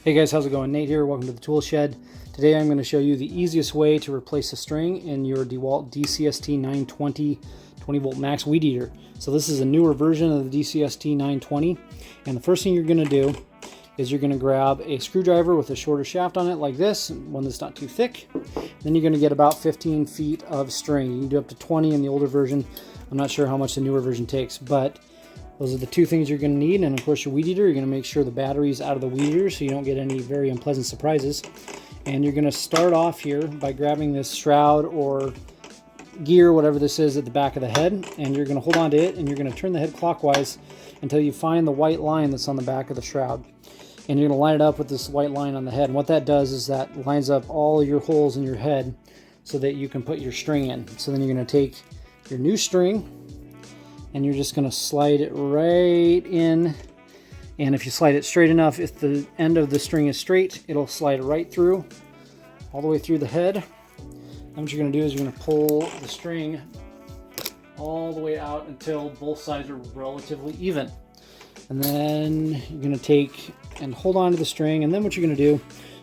Hey guys, how's it going? Nate here. Welcome to the tool shed. Today I'm going to show you the easiest way to replace a string in your DeWalt DCST920 20 volt max weed eater. So this is a newer version of the DCST920, and the first thing you're going to do is you're going to grab a screwdriver with a shorter shaft on it like this, one that's not too thick. Then you're going to get about 15 feet of string. You can do up to 20 in the older version. I'm not sure how much the newer version takes, but those are the two things you're going to need. And of course your weed eater, you're going to make sure the battery's out of the weed eater so you don't get any very unpleasant surprises. And you're going to start off here by grabbing this shroud or gear, whatever this is, at the back of the head, and you're going to hold on to it and you're going to turn the head clockwise until you find the white line that's on the back of the shroud. And you're going to line it up with this white line on the head. And what that does is that lines up all your holes in your head so that you can put your string in. So then you're going to take your new string and you're just going to slide it right in. And if you slide it straight enough, if the end of the string is straight, it'll slide right through, all the way through the head. And what you're going to do is you're going to pull the string all the way out until both sides are relatively even. And then you're going to take and hold on to the string. And then what you're going to do,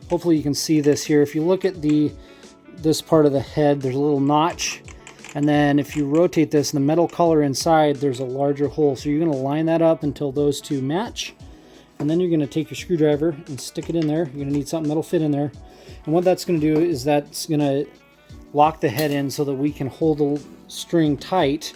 hopefully you can see this here. If you look at this part of the head, there's a little notch. And then if you rotate this, the metal color inside, there's a larger hole. So you're going to line that up until those two match. And then you're going to take your screwdriver and stick it in there. You're going to need something that'll fit in there. And what that's going to do is that's going to lock the head in so that we can hold the string tight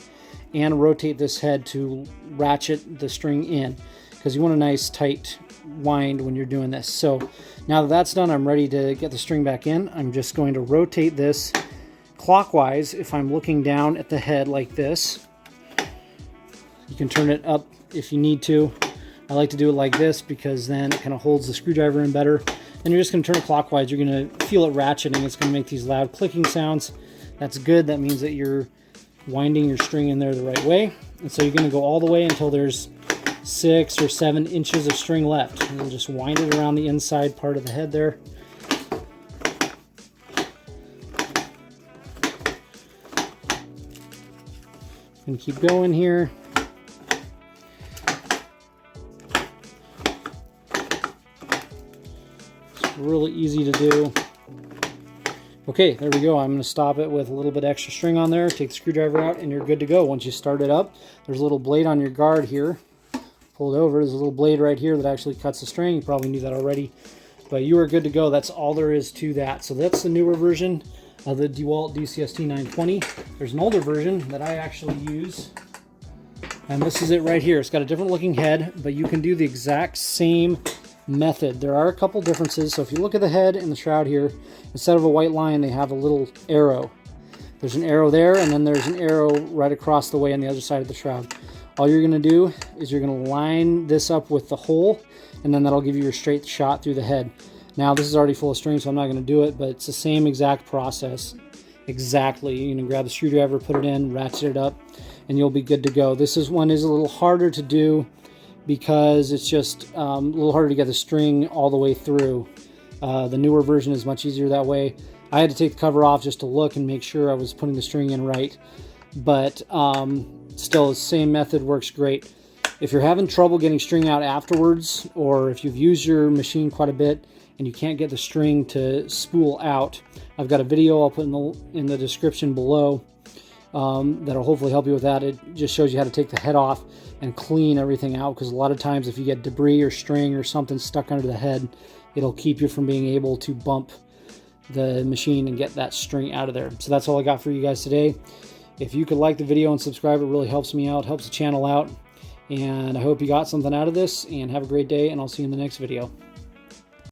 and rotate this head to ratchet the string in, because you want a nice tight wind when you're doing this. So now that that's done, I'm ready to get the string back in. I'm just going to rotate this clockwise if I'm looking down at the head like this. You can turn it up if you need to. I like to do it like this because then it kind of holds the screwdriver in better. And you're just going to turn it clockwise. You're going to feel it ratcheting. It's going to make these loud clicking sounds. That's good. That means that you're winding your string in there the right way. And so you're going to go all the way until there's 6 or 7 inches of string left. And then just wind it around the inside part of the head there. And keep going here. It's really easy to do. Okay, there we go. I'm going to stop it with a little bit extra string on there. Take the screwdriver out and you're good to go. Once you start it up, there's a little blade on your guard here. Pull it over. There's a little blade right here that actually cuts the string. You probably knew that already, but you are good to go. That's all there is to that. So that's the newer version of the DeWalt DCST920. There's an older version that I actually use, and this is it right here. It's got a different looking head, but you can do the exact same method. There are a couple differences. So if you look at the head and the shroud here, instead of a white line, they have a little arrow. There's an arrow there, and then there's an arrow right across the way on the other side of the shroud. All you're going to do is you're going to line this up with the hole, and then that'll give you your straight shot through the head. Now this is already full of string, so I'm not going to do it, but it's the same exact process. Exactly. You're going to grab the screwdriver, put it in, ratchet it up, and you'll be good to go. This one is a little harder to do because it's just a little harder to get the string all the way through. The newer version is much easier that way. I had to take the cover off just to look and make sure I was putting the string in right, but still the same method works great. If you're having trouble getting string out afterwards, or if you've used your machine quite a bit and you can't get the string to spool out, I've got a video I'll put in the description below that'll hopefully help you with that. It just shows you how to take the head off and clean everything out, because a lot of times if you get debris or string or something stuck under the head, it'll keep you from being able to bump the machine and get that string out of there. So that's all I got for you guys today. If you could like the video and subscribe, it really helps me out, helps the channel out. And I hope you got something out of this, and have a great day, and I'll see you in the next video.